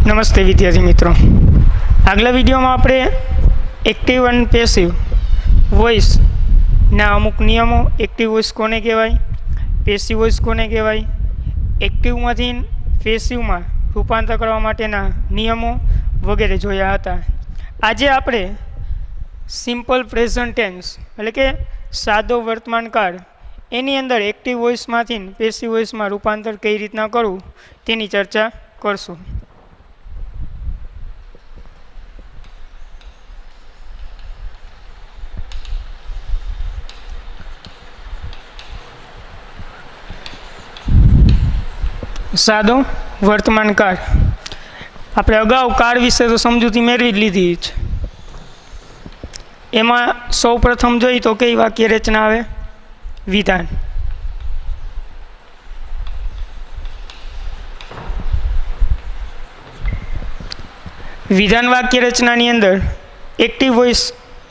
નમસ્તે વિદ્યાર્થી મિત્રો, આગલા વિડીયોમાં આપણે એક્ટિવ અને પેસિવ વોઇસના અમુક નિયમો, એક્ટિવ વોઇસ કોને કહેવાય, પેસિવ વોઇસ કોને કહેવાય, એક્ટિવમાંથી પેસિવમાં રૂપાંતર કરવા માટેના નિયમો વગેરે જોયા હતા. આજે આપણે સિમ્પલ પ્રેઝન્ટ ટેન્સ એટલે કે સાદો વર્તમાનકાળ એની અંદર એક્ટિવ વોઇસમાંથી પેસિવ વોઇસમાં રૂપાંતર કઈ રીતના કરવું તેની ચર્ચા કરશું. સાદો વર્તમાન કાળ. આપણે અગાઉ કાળ વિશે તો સમજૂતી મેળવી જ લીધી છે. એમાં સૌ પ્રથમ જોઈએ તો કઈ વાક્ય રચના આવે? વિધાન. વિધાન વાક્ય રચનાની અંદર એક્ટિવ વોઇસ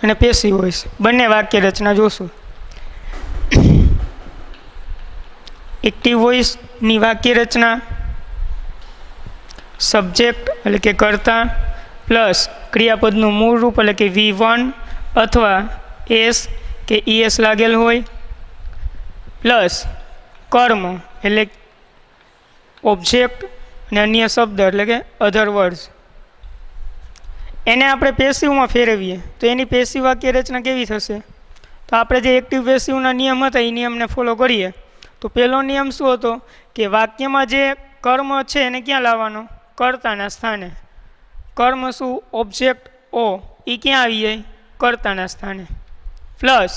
અને પેસિવ વોઇસ બંને વાક્ય રચના જોશું. એક્ટિવ વોઇસની વાક્ય રચના સબ્જેક્ટ એટલે કે કર્તા પ્લસ ક્રિયાપદનું મૂળ રૂપ એટલે કે V1 અથવા એસ કે ES લાગેલ હોય પ્લસ કર્મ એટલે ઓબ્જેક્ટ અને અન્ય શબ્દ એટલે કે અધર વર્ડ્સ. એને આપણે પેસિવમાં ફેરવીએ તો એની પેસિવ વાક્ય રચના કેવી થશે? તો આપણે જે એક્ટિવ પેસિવના નિયમ હતા એ નિયમને ફોલો કરીએ તો પહેલો નિયમ શું હતો કે વાક્યમાં જે કર્મ છે એને ક્યાં લાવવાનો? કર્તાના સ્થાને. કર્મ શું? ઓબ્જેક્ટ ઓ એ ક્યાં આવી જાય? કર્તાના સ્થાને. પ્લસ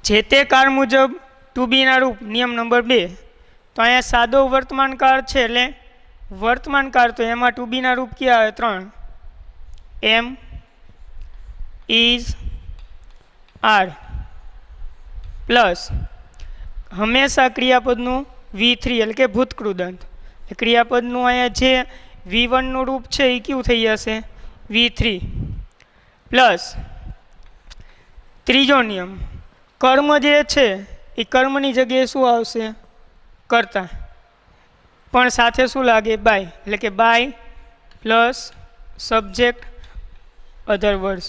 જે તે કાળ મુજબ ટુ બીના રૂપ નિયમ નંબર 2. તો અહીંયા સાદો વર્તમાન કાળ છે એટલે વર્તમાન કાળ તો એમાં ટુ બીના રૂપ ક્યાં આવે? 3. એમ, ઇઝ, આર. પ્લસ હંમેશા ક્રિયાપદનું V3 એટલે કે ભૂતકૃદંત. ક્રિયાપદનું અહીંયા જે V1નું રૂપ છે એ કયું થઈ જશે? V3. પ્લસ ત્રીજો નિયમ, કર્મ જે છે એ કર્મની જગ્યાએ શું આવશે? કર્તા. પણ સાથે શું લાગે? બાય. એટલે કે by plus subject other words.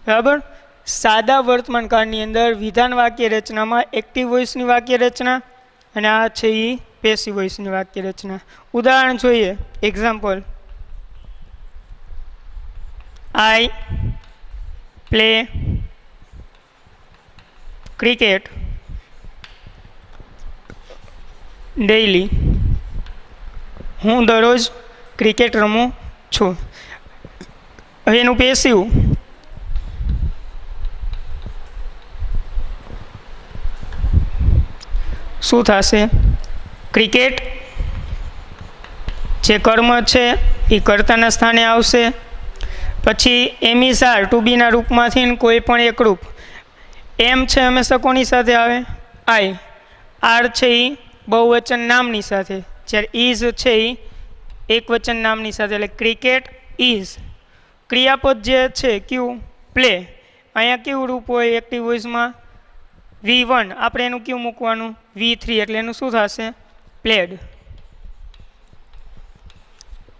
બરાબર. સાદા વર્તમાન કાળની અંદર વિધાન વાક્ય રચનામાં એક્ટિવ વોઇસની વાક્ય રચના અને આ છે એ પેસિવ વોઇસની વાક્ય રચના. ઉદાહરણ જોઈએ. એક્ઝામ્પલ, આઈ પ્લે ક્રિકેટ ડેઇલી. હું દરરોજ ક્રિકેટ રમું છું. હવે એનું પેસિવ શું થશે? ક્રિકેટ જે કર્મ છે એ કર્તાના સ્થાને આવશે. પછી એમિસાર ટુ બીના રૂપમાંથી કોઈ પણ એક રૂપ. એમ છે હંમેશા કોની સાથે આવે? આઈ. આર છે એ બહુવચન નામની સાથે, જ્યારે ઇઝ છે એ એકવચન નામની સાથે. એટલે ક્રિકેટ ઇઝ. ક્રિયાપદ જે છે ક્યુ? પ્લે. અહીંયા કેવું રૂપ હોય એક્ટિવ વોઇસમાં? V1. આપણે એનું ક્યુ મૂકવાનું? V3. એટલે એનું શું થશે? પ્લેડ.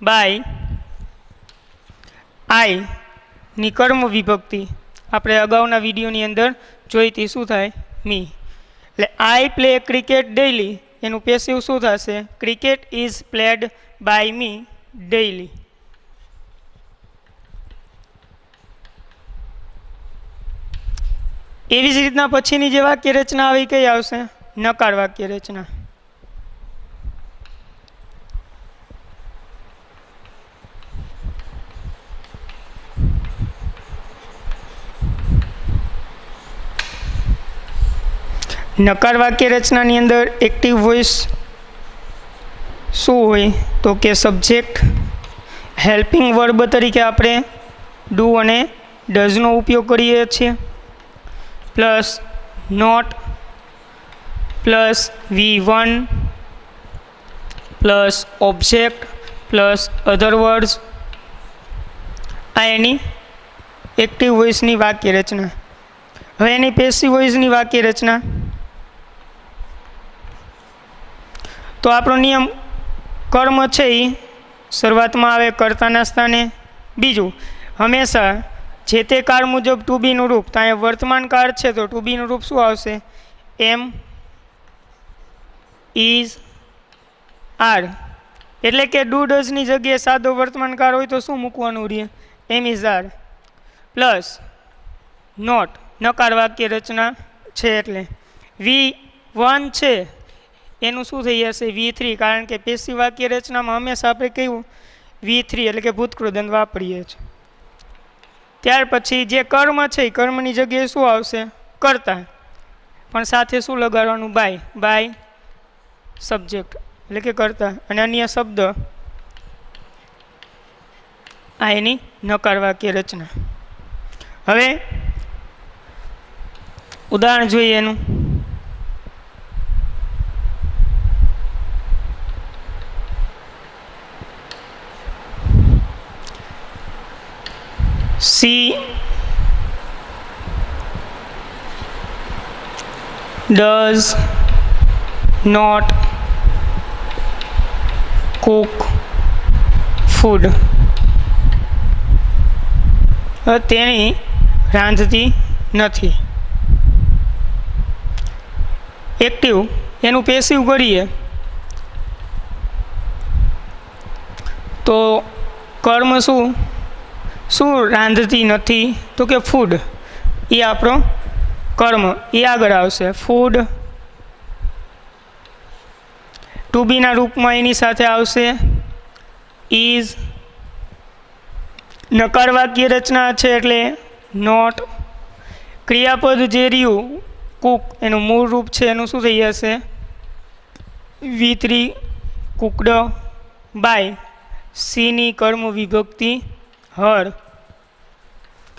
બાય આઈ ની કર્મ વિભક્તિ આપણે અગાઉના વિડીયોની અંદર જોઈ હતી. શું થાય? મી. એટલે આઈ પ્લે ક્રિકેટ ડેઇલી એનું પેસિવ શું થશે? Cricket is played by me daily. એવી જ રીતના પછીની જે વાક્ય રચના આવી કઈ આવશે? નકાર વાક્ય રચના. નકાર વાક્ય રચનાની અંદર એક્ટિવ વોઇસ શું હોય? તો કે સબ્જેક્ટ હેલ્પિંગ વર્બ તરીકે આપણે ડુ અને ડઝનો ઉપયોગ કરીએ છીએ. Plus not plus V1 plus object plus other words. આ એની એક્ટિવ વોઇસની વાક્ય રચના. હવે એની પેસિવ વોઇસની વાક્ય રચના. તો આપણો નિયમ કર્મ છે એ શરૂઆતમાં આવે કર્તાના સ્થાને. બીજું, હંમેશા જે તે કાળ મુજબ ટુ બીનું રૂપ, તો અહીંયા વર્તમાન કાળ છે તો ટુ બીનું રૂપ શું આવશે? એમ ઇઝ આર. એટલે કે ડુ ડઝની જગ્યાએ સાદો વર્તમાન કાળ હોય તો શું મૂકવાનું રહે? એમ ઇઝ આર. પ્લસ નોટ, નકાર વાક્ય રચના છે એટલે V1 છે એનું શું થઈ જશે? V3. કારણ કે પેશી વાક્ય રચનામાં હંમેશા આપણે કયું V3 એટલે કે ભૂતકૃત દંડ વાપરીએ છીએ. ત્યાર પછી જે કર્મ છે એ કર્મની જગ્યાએ શું આવશે? કર્તા. પણ સાથે શું લગાડવાનું? બાય. બાય સબ્જેક્ટ એટલે કે કર્તા. અને અન્ય શબ્દ આ એની નકાર વાક્ય રચના. હવે ઉદાહરણ જોઈએ એનું. She does not cook food. તેણી રાંધતી નથી. એક્ટિવ એનું પેસિવ કરીએ તો કર્મ શું રાંધતી નથી? તો કે ફૂડ. એ આપણો કર્મ, એ આગળ આવશે. ફૂડ ટુ બીના રૂપમાં એની સાથે આવશે ઇઝ. નકાર વાક્ય રચના છે એટલે નોટ. ક્રિયાપદ જે રહ્યું કુક એનું મૂળ રૂપ છે એનું શું થઈ જશે? V3 cooked. બાય સીની કર્મ વિભક્તિ હર.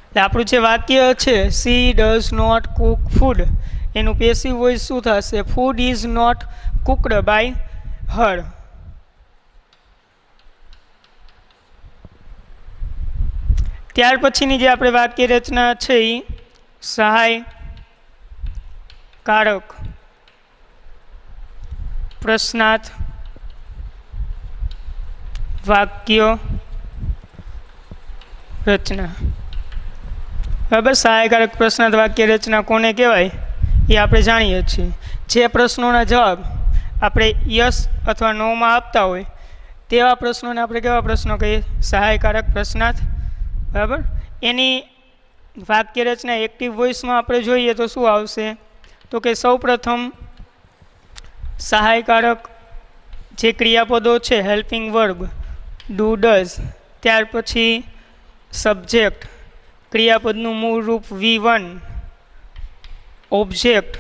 એટલે આપણું જે વાક્ય છે she does not cook food, એનું પેસિવ વોઇસ શું થશે? Food is not cooked by her. ત્યાર પછીની જે આપણે વાક્ય રચના છે એ સહાય કારક પ્રશ્નાર્થ વાક્ય રચના. બરાબર. સહાયકારક પ્રશ્નાર્થ વાક્ય રચના કોને કહેવાય એ આપણે જાણીએ છીએ. જે પ્રશ્નોના જવાબ આપણે યસ અથવા નોમાં આપતા હોય તેવા પ્રશ્નોને આપણે કેવા પ્રશ્નો કહીએ? સહાયકારક પ્રશ્નાર્થ. બરાબર. એની વાક્ય રચના એક્ટિવ વોઇસમાં આપણે જોઈએ તો શું આવશે? તો કે સૌપ્રથમ સહાયકારક જે ક્રિયાપદો છે હેલ્પિંગ વર્બ ડુ ડઝ, ત્યાર પછી સબ્જેક્ટ ક્રિયાપદનું મૂળ રૂપ V1, ઓબ્જેક્ટ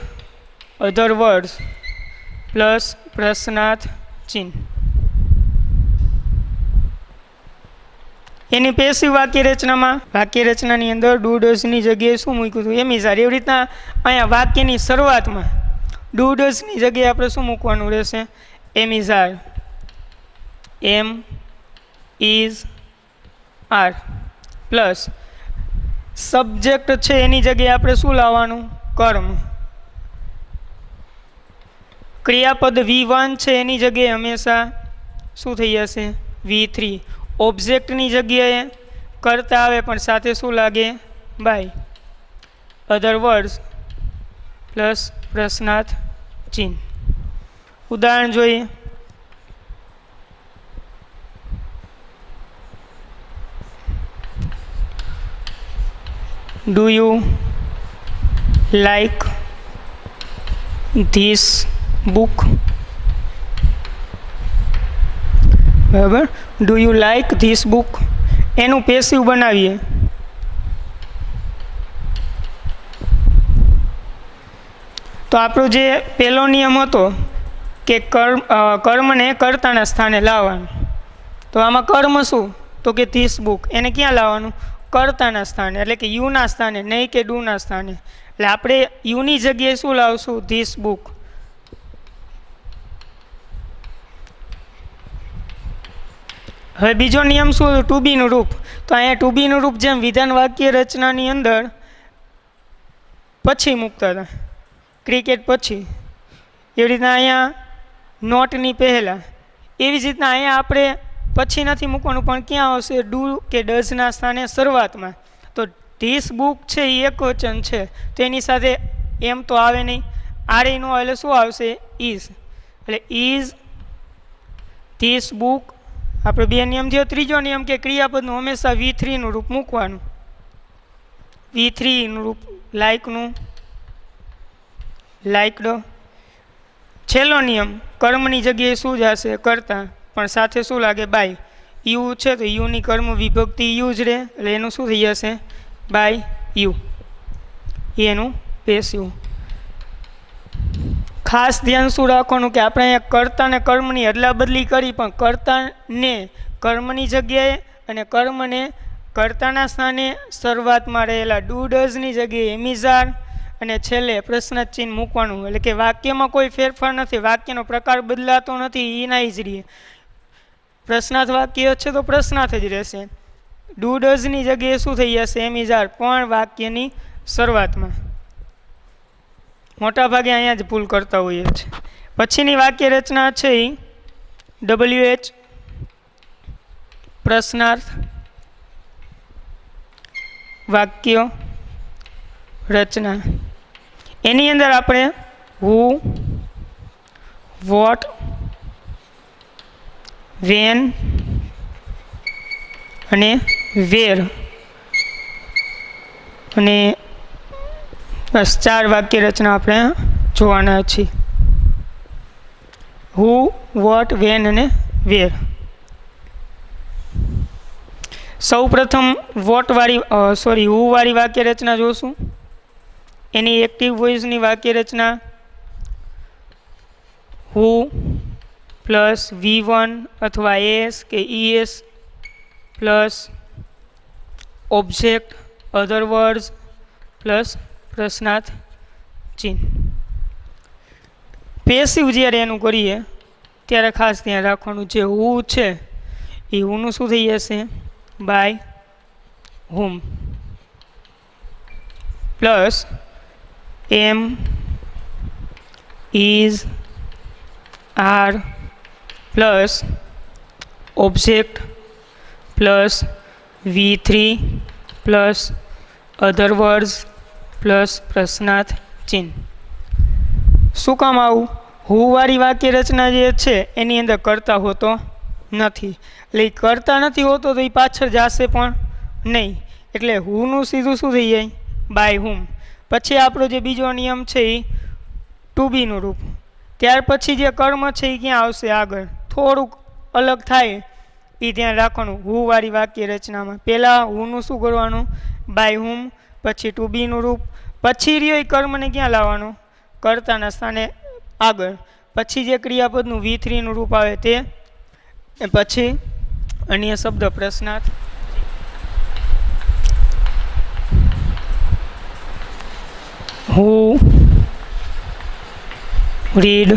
અધર વર્ડ્સ પ્લસ પ્રશ્નાર્થ ચિહ્ન. એની પેસિવ વાક્ય રચનામાં વાક્ય રચનાની અંદર ડુ ડઝની જગ્યાએ શું મૂક્યું હતું? એમ ઇઝ આર. એવી રીતના અહીંયા વાક્યની શરૂઆતમાં ડુ ડઝની જગ્યાએ આપણે શું મૂકવાનું રહેશે? Am is are. Am is are plus subject છે એની જગ્યાએ આપણે શું લાવવાનું? કર્મ. ક્રિયાપદ V1 છે એની જગ્યાએ હંમેશા શું થઈ જશે? V3. ઓબ્જેક્ટની જગ્યાએ કરતા આવે પણ સાથે શું લાગે? બાય. અધર વર્ડ્સ પ્લસ પ્રશ્નાર્થ ચિહ્ન. ઉદાહરણ જોઈએ. Do you like this book? બરાબર. Do you like this book એનું પેસિવ બનાવીએ તો આપણો જે પહેલો નિયમ હતો કે કર્મને કર્તાના સ્થાને લાવવાનું, તો આમાં કર્મ શું? તો કે ધીસ બુક એને ક્યાં લાવવાનું? કર્તાના સ્થાને, એટલે કે યુના સ્થાને, નહીં કે ડુના સ્થાને. એટલે આપણે યુની જગ્યાએ શું લાવશું? This book. હવે બીજો નિયમ શું? ટુ બીનું રૂપ. તો અહીંયા ટુ બીનું રૂપ જેમ વિધાન વાક્ય રચનાની અંદર પછી મૂકતા હતા, ક્રિકેટ પછી, એવી રીતના અહીંયા નોટની પહેલાં એવી જ રીતના અહીંયા આપણે પછી નથી મૂકવાનું, પણ ક્યાં આવશે? ડુ કે ડઝના સ્થાને શરૂઆતમાં. તો ધીસ બુક છે એ એકવચન છે, તો એની સાથે એમ તો આવે નહીં, આરે નો આવે એટલે શું આવશે? ઇઝ. એટલે ઇઝ ધીસ બુક. આપણે બે નિયમ થયો. ત્રીજો નિયમ કે ક્રિયાપદનું હંમેશા V3નું રૂપ મૂકવાનું. V3નું રૂપ લાઇકનું, લાઇકડ. છેલ્લો નિયમ કર્મની જગ્યાએ શું જશે? કરતા, પણ સાથે શું લાગે? બાય. યુ છે તો યુની કર્મ વિભક્તિ યુ જ રહે, એટલે એનું શું થઈ જશે? By you. એનું પેસિવ. ખાસ ધ્યાન શું રાખવાનું કે આપણે અહીંયા કર્તા ને કર્મની અદલા બદલી કરી, પણ કર્તાને કર્મની જગ્યાએ અને કર્મને કર્તાના સ્થાને શરૂઆતમાં રહેલા ડુ ડઝની જગ્યાએ એમિઝાર અને છેલ્લે પ્રશ્ન ચિહ્ન મૂકવાનું. એટલે કે વાક્યમાં કોઈ ફેરફાર નથી, વાક્યનો પ્રકાર બદલાતો નથી, એના જ રહીએ. પ્રશ્નાર્થ વાક્ય છે તો પ્રશ્નાર્થ જ રહેશે. ડુ ડઝની જગ્યાએ શું થઈ જશે? એમિઝાર, પણ વાક્યની શરૂઆતમાં. મોટા ભાગે અહીંયા જ ભૂલ કરતા હોઈએ છીએ. પછીની વાક્ય રચના છે એ WH પ્રશ્નાર્થ વાક્ય રચના. એની અંદર આપણે હુ, વોટ, વેન અને વેર અને બસ 4 વાક્ય રચના આપણે જોવાના છીએ. હુ, વોટ, વેન અને વેર. સૌ પ્રથમ હુ વાળી વાક્ય રચના જોશું. એની એક્ટિવ વોઇસની વાક્ય રચના હુ પ્લસ V1 અથવા એસ કે ES પ્લસ ઓબ્જેક્ટ અધર વર્ડ્સ પ્લસ પ્રશ્નાર્થ ચિહ્ન. પેસિવ જ્યારે એનું કરીએ ત્યારે ખાસ ધ્યાન રાખવાનું, જે હુ છે એ હુનું શું થઈ જશે? By whom plus am, is, are plus object plus V3 plus other words plus પ્રશ્નાર્થ ચિહ્ન. શું કામ આવું? હુવાળી વાક્ય રચના જે છે એની અંદર કરતા હોતો નથી, એટલે એ કરતા નથી હોતો તો એ પાછળ જશે પણ નહીં, એટલે હુનું સીધું શું થઈ જાય? બાય હુમ. પછી આપણો જે બીજો નિયમ છે એ ટુ બીનું રૂપ. ત્યાર પછી જે કર્મ છે એ ક્યાં આવશે? આગળ. થોડુંક અલગ થાય એ ધ્યાન રાખવાનું હુવાળી વાક્ય રચનામાં. પહેલાં હુનું શું કરવાનું? બાય હુમ. પછી ટુ બીનું રૂપ. પછી રહ્યો એ કર્મને ક્યાં લાવવાનું? કર્તાના સ્થાને આગળ. પછી જે ક્રિયાપદનું V3નું રૂપ આવે તે, પછી અન્ય શબ્દ પ્રશ્નાર્થ. હુ રીડ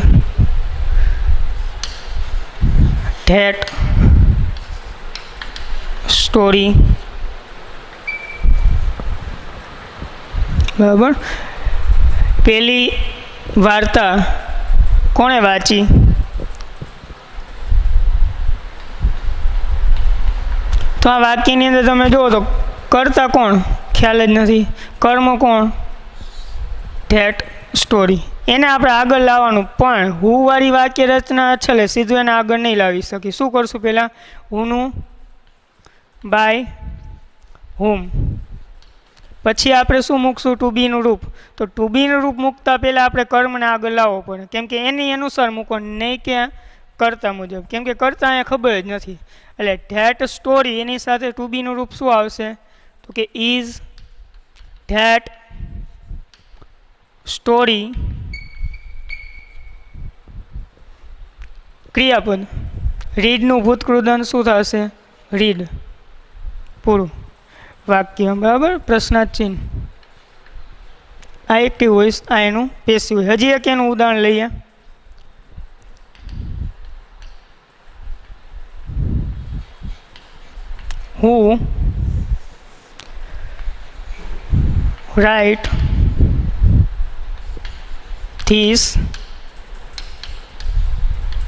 ધેટ સ્ટોરી. બરાબર. પેલી વાર્તા કોણે વાંચી? તો આ વાક્યની અંદર તમે જુઓ તો કરતા કોણ? ખ્યાલ જ નથી. કર્મ કોણ? That story. એને આપણે આગળ લાવવાનું, પણ હુવાળી વાક્ય રચના છે સીધું એને આગળ નહીં લાવી શકીએ. શું કરશું? પહેલાં હુનું બાય હુમ. પછી આપણે શું મૂકશું? ટુ બીનું રૂપ. તો ટુ બીનું રૂપ મૂકતા પહેલાં આપણે કર્મને આગળ લાવવો પડે, કેમ કે એની અનુસાર મૂકવાનું, નહીં કે કરતા મુજબ, કેમ કે કરતા અહીંયા ખબર જ નથી. એટલે ધેટ સ્ટોરી એની સાથે ટુ બીનું રૂપ શું આવશે? તો કે ઇઝ ધેટ સ્ટોરી. ક્રિયાપદ રીડનું ભૂતકૃદન શું થશે? રીડ. પૂરું વાક્ય. બરાબર. પ્રશ્નાર્થ ચિહ્ન. આ એક્ટિવ વોઇસ, આ એનું પેસિવ. હજી એક એનું ઉદાહરણ લઈએ. હુ રાઇટ ધીસ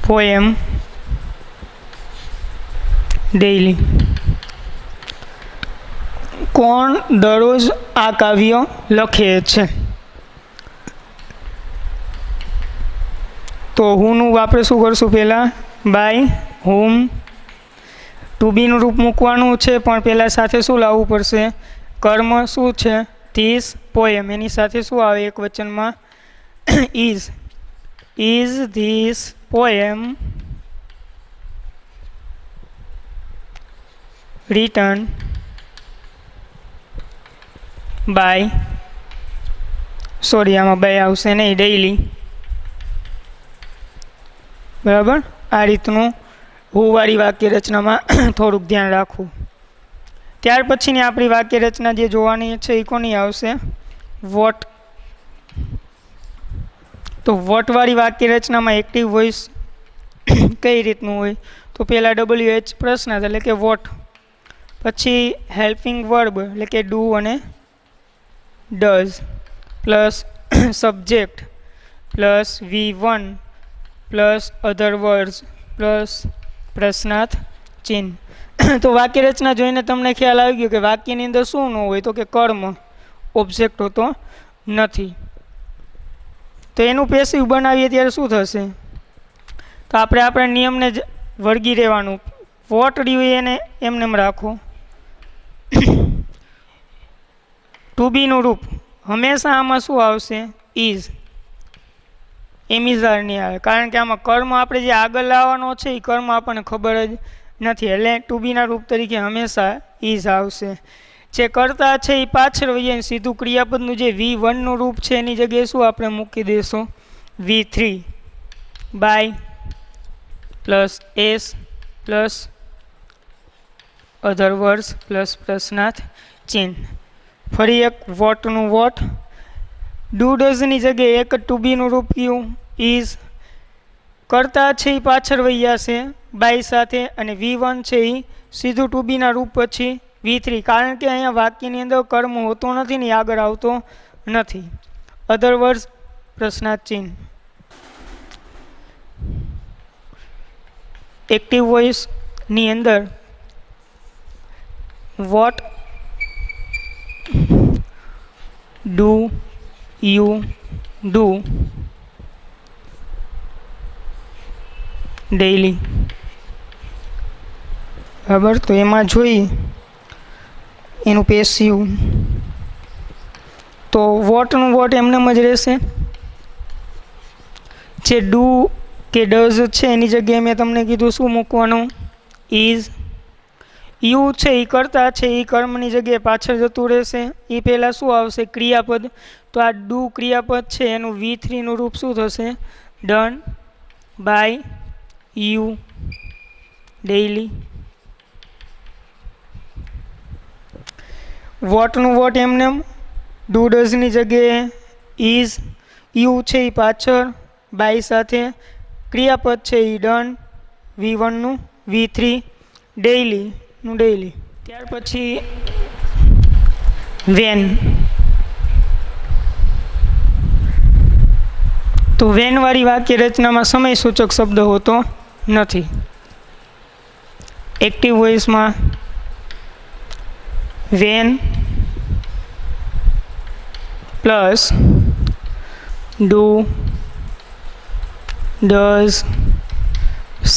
પોએમ ડેઇલી. કોણ દરરોજ આ કાવ્ય લખે છે? તો હુંનું આપણે શું કરશું પહેલાં? By, whom. ટુ બીનું રૂપ મૂકવાનું છે, પણ પહેલાં સાથે શું લાવવું પડશે? કર્મ શું છે? This poem. એની સાથે શું આવે એક વચનમાં? Is. Is this poem written by, sorry આમાં બાય આવશે નહીં, ડેઇલી. બરાબર. આ રીતનું હુવાળી વાક્ય રચનામાં થોડુંક ધ્યાન રાખવું. ત્યાર પછીની આપણી વાક્ય રચના જે જોવાની છે એ કોની આવશે? વોટ. તો વોટવાળી વાક્ય રચનામાં એક્ટિવ વોઇસ કઈ રીતનું હોય? તો પહેલાં WH પ્રશ્નાર્થ એટલે કે વોટ, પછી હેલ્પિંગ વર્બ એટલે કે ડુ અને does, plus subject, plus V1, plus other words, plus પ્રશ્નાર્થ ચિહ્ન. તો વાક્ય રચના જોઈને તમને ખ્યાલ આવી ગયો કે વાક્યની અંદર શું ન હોય? તો કે કર્મ, ઓબ્જેક્ટ હોતો નથી. તો એનું પેસિવ બનાવીએ ત્યારે શું થશે? તો આપણે આપણા નિયમને જ વળગી રહેવાનું. વોટ રહ્યું એને એમને રાખો. ટુ બીનું રૂપ હંમેશા આમાં શું આવશે? ઇઝ. એમિઝાર નહીં આવે, કારણ કે આમાં કર્મ આપણે જે આગળ લાવવાનો છે એ કર્મ આપણને ખબર જ નથી, એટલે ટુ બીના રૂપ તરીકે હંમેશા ઇઝ આવશે. જે કરતા છે એ પાછળ વહીએ સીધું ક્રિયાપદનું જે V1નું રૂપ છે એની જગ્યાએ શું આપણે મૂકી દઈશું? V3 by plus S plus other words plus પ્રશ્નાર્થ ચિહ્ન. ફરી એક વોટનું વોટ. ડુ ડઝની જગ્યાએ એક ટુ બીનું રૂપ કયું? ઇઝ. કરતા છે એ પાછળ વહ્યા છે બાય સાથે, અને V1 છે એ સીધું ટુ બીના રૂપ પછી V3, કારણ કે અહીંયા વાક્યની અંદર કર્મ હોતો નથી ને આગળ આવતો નથી. અધર વર્ડ્સ પ્રશ્નાર્થ ચિહ્ન. એક્ટિવ વોઇસની અંદર what do you do daily. બરાબર. તો એમાં જોઈએ એનું પેસિવ. તો વોટનું વોટ એમનેમ જ રહેશે. જે ડુ કે ડઝ છે એની જગ્યાએ મેં તમને કીધું શું મૂકવાનું? ઇઝ. યુ છે એ કરતા છે એ કર્મની જગ્યાએ પાછળ જતું રહેશે. એ પહેલાં શું આવશે? ક્રિયાપદ. તો આ ડુ ક્રિયાપદ છે એનું V3નું રૂપ શું થશે? Done by you daily. વોટનું વોટ એમને ડુ ડઝની જગ્યાએ ઇઝ. યુ છે એ પાછળ બાય સાથે, ક્રિયાપદ છે એ ડન, V1નું V3, ડેઇલીનું ડેઇલી. ત્યાર પછી વેન. તો વેનવાળી વાક્ય રચનામાં સમય સૂચક શબ્દ હોતો નથી. એક્ટિવ વોઇસમાં when plus do does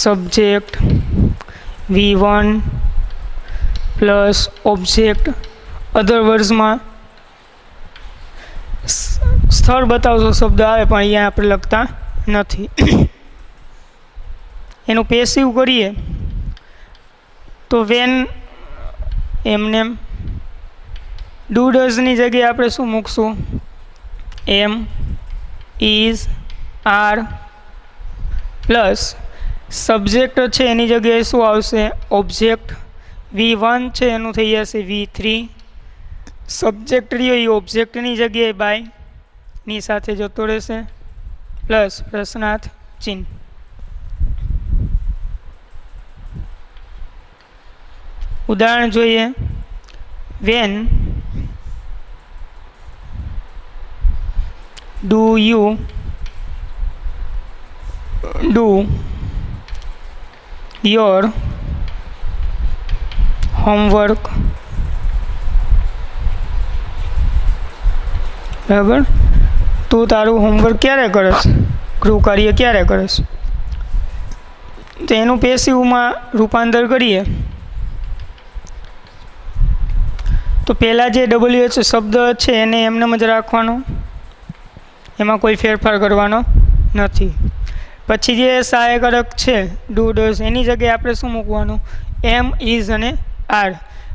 subject V1 plus object. Other વર્ડ્સમાં સ્થળ બતાવતો શબ્દ આવે પણ અહીંયા આપણે લખતા નથી. એનું પેસિવ કરીએ તો વેન એમને ડુ ડઝની જગ્યાએ આપણે શું મૂકશું? એમ, ઇઝ, આર પ્લસ સબ્જેક્ટ છે એની જગ્યાએ શું આવશે? ઓબ્જેક્ટ. V1 છે એનું થઈ જશે V3. સબ્જેક્ટ રહ્યો એ ઓબ્જેક્ટની જગ્યાએ બાય ની સાથે જતો રહેશે, પ્લસ પ્રશ્નાર્થ ચિહ્ન. ઉદાહરણ જોઈએ. When do you do your homework, બરાબર. તું તારું હોમવર્ક ક્યારે કરસ, ગૃહ કાર્ય ક્યારે કરસ, તો એનું પેસિવમાં રૂપાંતર કરીએ તો પહેલાં જે WH શબ્દ છે એને એમનેમ જ રાખવાનો, એમાં કોઈ ફેરફાર કરવાનો નથી. પછી જે સહાયકારક છે ડુ ડઝ, એની જગ્યાએ આપણે શું મૂકવાનું, એમ, ઇઝ અને આર.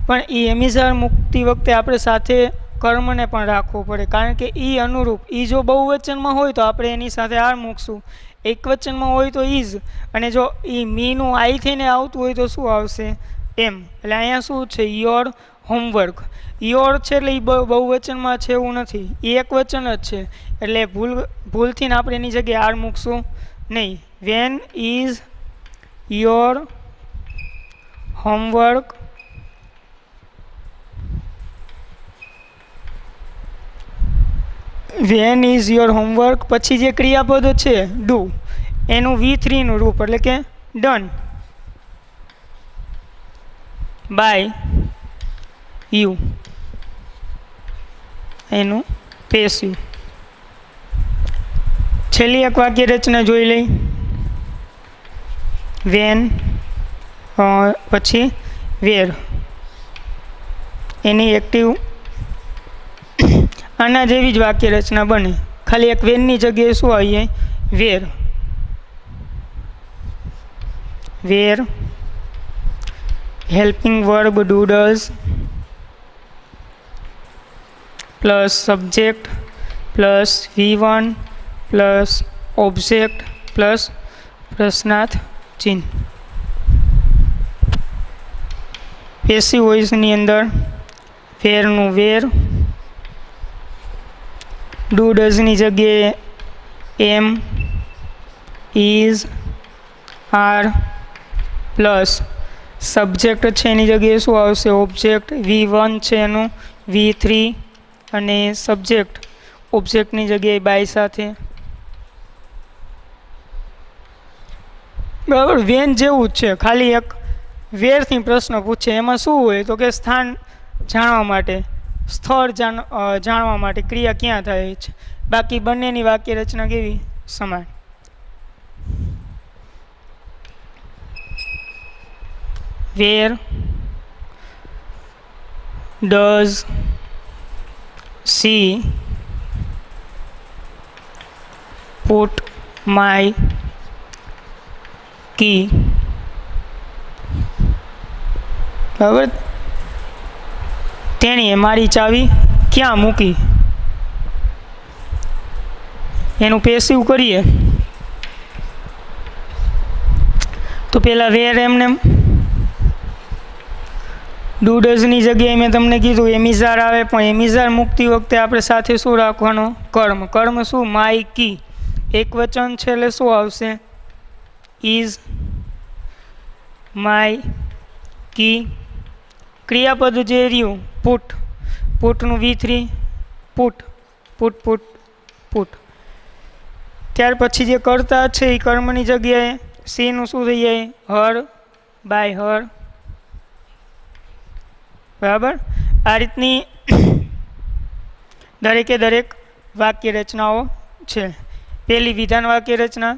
પણ એ એમ ઇઝ આર મૂકતી વખતે આપણે સાથે કર્મને પણ રાખવું પડે, કારણ કે એ અનુરૂપ, એ જો બહુવચનમાં હોય તો આપણે એની સાથે આર મૂકશું, એક વચનમાં હોય તો ઇઝ, અને જો એ મીનું આઈ થઈને આવતું હોય તો શું આવશે, એમ. એટલે અહીંયા શું છે, યોર હોમવર્ક. યોર છે એટલે એ બહુવચનમાં છે એવું નથી, એ એક વચન જ છે, એટલે ભૂલથી ને આપણે એની જગ્યાએ આર મૂકશું નહીં. When is your homework, when is your homework. પછી જે ક્રિયાપદ છે ડુ, એનું V3નું રૂપ એટલે કે ડન બાય યુ, એનું પેસિવ. છેલ્લી એક વાક્ય રચના જોઈ લઈ. વેન પછી વેર, એની એક્ટિવ. આના જેવી જ વાક્ય રચના બને, ખાલી એક વેનની જગ્યાએ શું આવીએ, where. Where helping verb do does plus subject plus V1 plus object plus પ્રશ્નાર્થ ચિહ્ન. પેસિવ વોઇસની અંદર વેરનું વેર, ડુ ડઝની જગ્યાએ એમ, ઇઝ, આર પ્લસ સબ્જેક્ટ છે એની જગ્યાએ શું આવશે, ઓબ્જેક્ટ. V1 છે એનું V3 અને સબ્જેક્ટ ઓબ્જેક્ટની જગ્યાએ બાય સાથે, બરાબર. વેન જેવું જ છે, ખાલી એક વેરથી પ્રશ્ન પૂછે, એમાં શું હોય તો કે સ્થાન જાણવા માટે, સ્થળ જાણવા માટે ક્રિયા ક્યાં થાય છે. બાકી બંનેની વાક્ય રચના કેવી, સમાન. Where does she put my key, બરાબર. તેણીએ મારી ચાવી ક્યાં મૂકી, એનું પેસિવ કરીએ તો પહેલાં વેર એમને ડુ ડઝની જગ્યાએ મેં તમને કીધું એમિઝાર આવે, પણ એમિઝાર મૂકતી વખતે આપણે સાથે શું રાખવાનો, કર્મ. કર્મ શું, માય કી, એક વચન છે એટલે શું આવશે, ઇઝ માય કી. ક્રિયાપદ જે રહ્યું પુટ, પુટનું V3 put, put put put. ત્યાર પછી જે કર્તા છે એ કર્મની જગ્યાએ સીનું શું થઈ જાય, હર બાય હર, બરાબર. આ રીતની દરેકે દરેક વાક્ય રચનાઓ છે. પહેલી વિધાન વાક્ય રચના,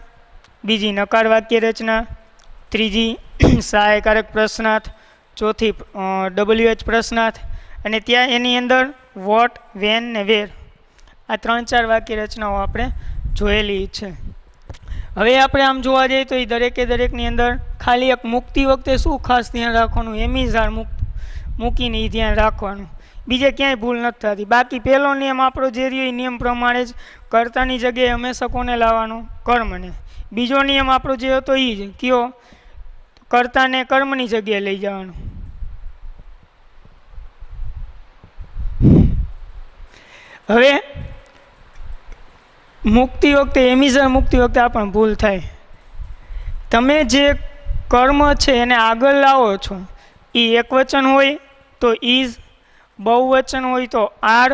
બીજી નકાર વાક્ય રચના, ત્રીજી સહાયકારક પ્રશ્નાર્થ, ચોથી WH પ્રશ્નાર્થ, અને ત્યાં એની અંદર વોટ, વેન ને વેર, આ 3-4 વાક્ય રચનાઓ આપણે જોયેલી છે. હવે આપણે આમ જોવા જઈએ તો એ દરેકે દરેકની અંદર ખાલી એક મૂકતી વખતે શું ખાસ ધ્યાન રાખવાનું, એમિઝાર મૂકીને એ ધ્યાન રાખવાનું, બીજે ક્યાંય ભૂલ નથી થતી. બાકી પહેલો નિયમ આપણો જે રહ્યો એ નિયમ પ્રમાણે જ કર્તાની જગ્યાએ હંમેશા કોને લાવવાનું, કર્મને. બીજો નિયમ આપણો જે હતો એ જ કયો, કર્તાને કર્મની જગ્યાએ લઈ જવાનું. હવે મૂકતી વખતે એમિઝાર મૂકતી વખતે આપણને ભૂલ થાય, તમે જે કર્મ છે એને આગળ લાવો છો, એ એક વચન હોય તો ઇઝ, બહુવચન હોય તો આર,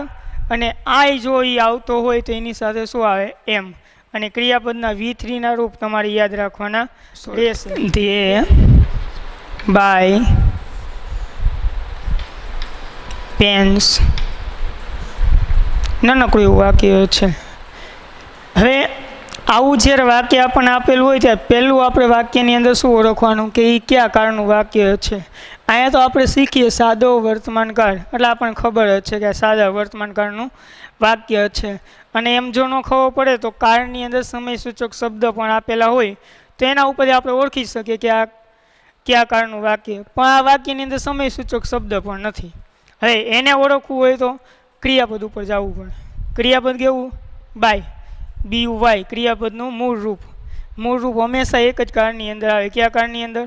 અને આઈ જો એ આવતો હોય તો એની સાથે શું આવે, એમ. અને ક્રિયાપદના V3ના રૂપ તમારે યાદ રાખવાના રહેશે. ધ્યેય બાય પેન્સ નાનકડું એવું વાક્ય છે. હવે આવું જ્યારે વાક્ય આપણને આપેલું હોય ત્યારે પહેલું આપણે વાક્યની અંદર શું ઓળખવાનું કે એ કયા કાળનું વાક્ય છે. અહીંયા તો આપણે શીખીએ સાદો વર્તમાન કાળ એટલે આપણને ખબર જ છે કે આ સાદા વર્તમાન કાળનું વાક્ય છે. અને એમ જો ન ખબર પડે તો કાળની અંદર સમયસૂચક શબ્દ પણ આપેલા હોય તો એના ઉપરથી આપણે ઓળખી શકીએ કે આ કયા કાળનું વાક્ય. પણ આ વાક્યની અંદર સમયસૂચક શબ્દ પણ નથી. હવે એને ઓળખવું હોય તો ક્રિયાપદ ઉપર જવું પડે. ક્રિયાપદ કેવું? બાય, BY ક્રિયાપદનું મૂળ રૂપ હંમેશા એક જ કાળની અંદર આવે. કયા કાળની અંદર?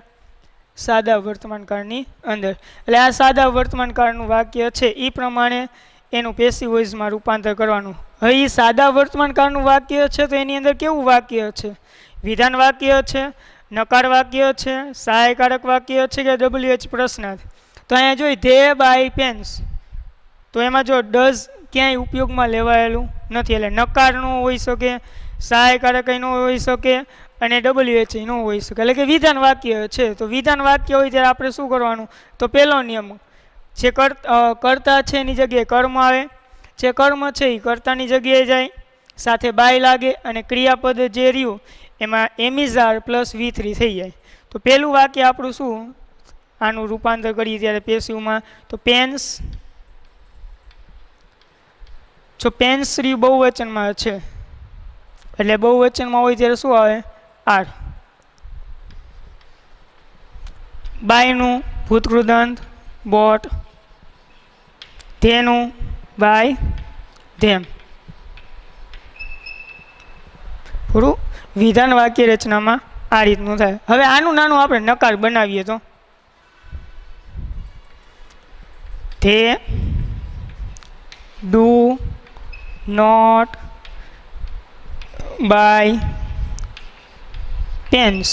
સાદા વર્તમાન કાળની અંદર. એટલે આ સાદા વર્તમાન કાળનું વાક્ય છે એ પ્રમાણે એનું પેસિવ વોઇસમાં રૂપાંતર કરવાનું. હવે એ સાદા વર્તમાન કાળનું વાક્ય છે તો એની અંદર કેવું વાક્ય છે? વિધાન વાક્ય છે, નકાર વાક્ય છે, સહાયકારક વાક્ય છે કે WH પ્રશ્નાર્થ? તો અહીંયા જોઈ ધે બાય પેન્સ તો એમાં જો ડઝ ક્યાંય ઉપયોગમાં લેવાયેલું નથી. એટલે નકાર ન હોઈ શકે, સહાયકારક ન હોઈ શકે અને WH ન હોઈ શકે. એટલે કે વિધાન વાક્ય છે. તો વિધાન વાક્ય હોય ત્યારે આપણે શું કરવાનું? તો પહેલો નિયમ જે કર્તા છે એની જગ્યાએ કર્મ આવે. જે કર્મ છે એ કર્તાની જગ્યાએ જાય, સાથે બાય લાગે અને ક્રિયાપદ જે રહ્યું એમાં એમિઝાર પ્લસ V3 થઈ જાય. તો પહેલું વાક્ય આપણું શું? આનું રૂપાંતર કરીએ ત્યારે પેસિવમાં તો પેન્સ. જો પેન્સ રહ્યું બહુવચનમાં છે એટલે બહુવચનમાં હોય ત્યારે શું આવે? આર. બાયનું ભૂતકૃદંત બોટ, ધેનું બાય ધેમ. પૂરું. વિધાન વાક્ય રચનામાં આ રીતનું થાય. હવે આનું નાનું આપણે નકાર બનાવીએ તો they do not buy pens.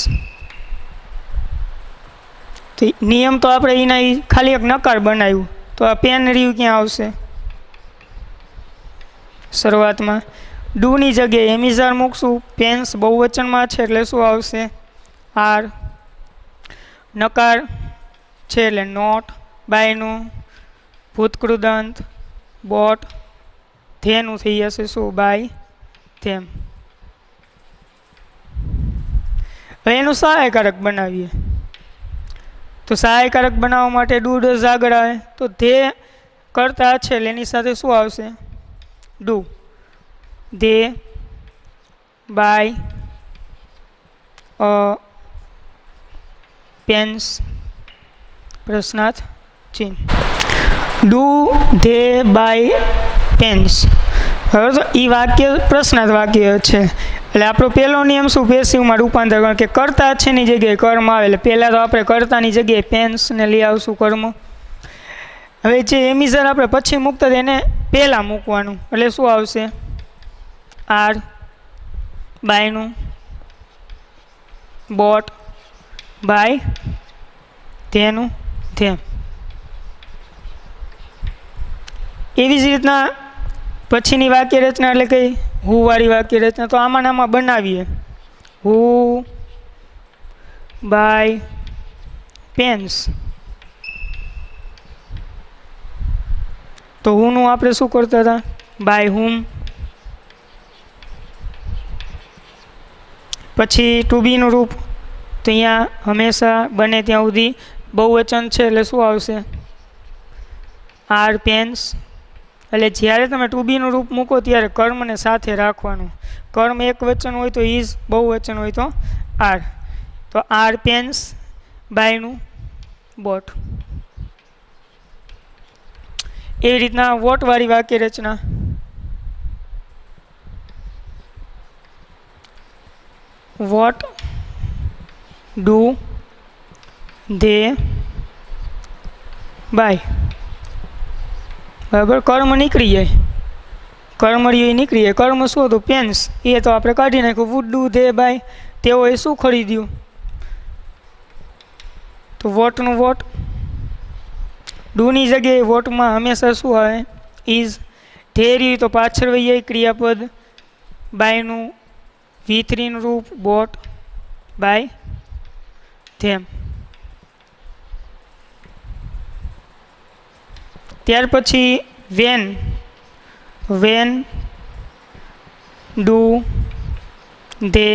તો નિયમ તો આપણે એના ખાલી એક નકાર બનાવ્યું તો આ પેન રહ્યું ક્યાં આવશે? શરૂઆતમાં. ડુની જગ્યાએ એમિઝાર મૂકશું. પેન્સ બહુવચનમાં છે એટલે શું આવશે? આર. નકાર છે એટલે નોટ, બાયનું ભૂતકૃદંત બોટ, ધેનું થઈ જશે શું? By them. હવે એનું સહાયકારક બનાવીએ તો સહાયકારક બનાવવા માટે ડુ ડઝ આગળ આવે તો ધે કરતા છે એટલે એની સાથે શું આવશે? ડુ. ધે બાય પેન્સ પ્રશ્નાર્થ ચિહ્ન. Do they buy pens. બરાબર. તો એ વાક્ય પ્રશ્નાર્થ વાક્ય છે. એટલે આપણો પહેલો નિયમ શું? પેસિવમાં રૂપાંતર કરવાનું કે કર્તા છે ની જગ્યાએ કર્મ આવે. એટલે પહેલાં તો આપણે કર્તાની જગ્યાએ પેન્સને લઈ આવશું કર્મ. હવે જે એમિઝર આપણે પછી મૂકતા એને પહેલાં મૂકવાનું એટલે શું આવશે? આર. બાયનું બોટ, બાય ધેનું ધેમ. એવી જ રીતના પછીની વાક્ય રચના એટલે કઈ? હુ વાળી વાક્ય રચના. તો આમાં નામાં બનાવીએ હુ બાય પેન્સ. તો હુંનું આપણે શું કરતા હતા? બાય હુમ. પછી ટુ બીનું રૂપ તો અહીંયા હંમેશા બને ત્યાં સુધી બહુવચન છે એટલે શું આવશે? Are pens. એટલે જ્યારે તમે ટુ બીનું રૂપ મૂકો ત્યારે કર્મને સાથે રાખવાનું. કર્મ એક વચન હોય તો ઇઝ, બહુવચન હોય તો આર. તો આર પેન્સ બાયનું બોટ. એવી રીતના વોટવાળી વાક્ય રચના. What do they buy. બરાબર. કર્મ નીકળી જાય. કર્મ રહ્યું એ નીકળી જાય. કર્મ શું હતું? પેન્સ. એ તો આપણે કાઢી નાખ્યું. Would do they buy. તેઓએ શું ખરીદ્યું? તો વોટનું વોટ. ડુની જગ્યાએ વોટમાં હંમેશા શું આવે? ઇઝ. ધે રહ્યું તો પાછળ વહી જાય ક્રિયાપદ. બાયનું V3 નું રૂપ બોટ, બાય ધેમ. ત્યાર પછી when, when do they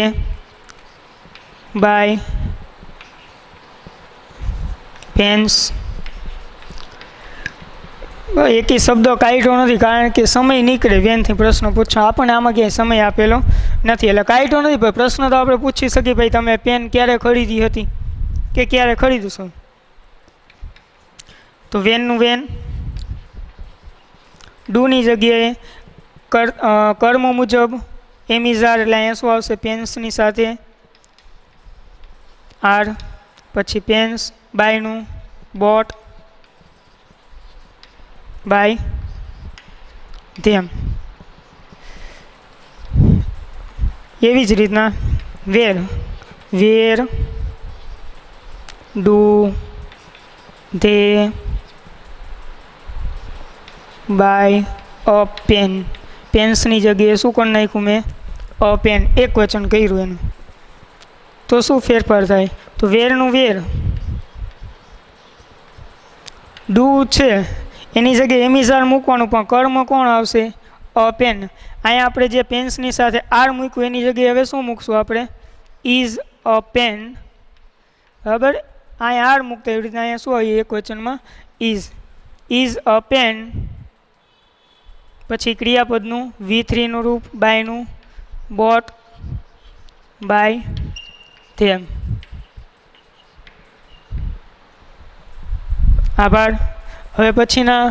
buy pens. એકેય શબ્દ કાઢ્યો નથી કારણ કે સમય નીકળે વેનથી પ્રશ્ન પૂછો. આપણને આમાં ક્યાંય સમય આપેલો નથી એટલે કાઢ્યો નથી. પણ પ્રશ્ન તો આપણે પૂછી શકીએ ભાઈ તમે પેન ક્યારે ખરીદી હતી કે ક્યારે ખરીદશો. તો વેનનું વેન, ડુની જગ્યાએ કર્મ મુજબ એમિઝાર એટલે અહીંયા શું આવશે પેન્સની સાથે આર, પછી પેન્સ, બાયનું બોટ બાય ધેમ. એવી જ રીતના where, where do they buy a pen. પેન્સની જગ્યાએ શું કરી નાખ્યું મેં અ પેન, એક વચન કર્યું એનું. તો શું ફેરફાર થાય તો વેરનું વેર, ડુ છે એની જગ્યાએ એમિઝાર મૂકવાનું પણ કર્મ કોણ આવશે અ પેન. અહીંયા આપણે જે પેન્સની સાથે આર મૂક્યું એની જગ્યાએ હવે શું મૂકશું આપણે ઇઝ અ પેન. બરાબર, અહીંયા આર મૂકતા એવી રીતના અહીંયા શું આવીએ એક વચનમાં ઇઝ અ પેન. પછી ક્રિયાપદનું V3નું રૂપ બાયનું બોટ બાય ધેમ. આભાર. હવે પછીના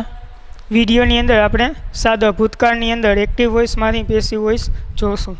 વિડીયોની અંદર આપણે સાદા ભૂતકાળની અંદર એક્ટિવ વોઇસમાંથી પેસિવ વોઇસ જોશું.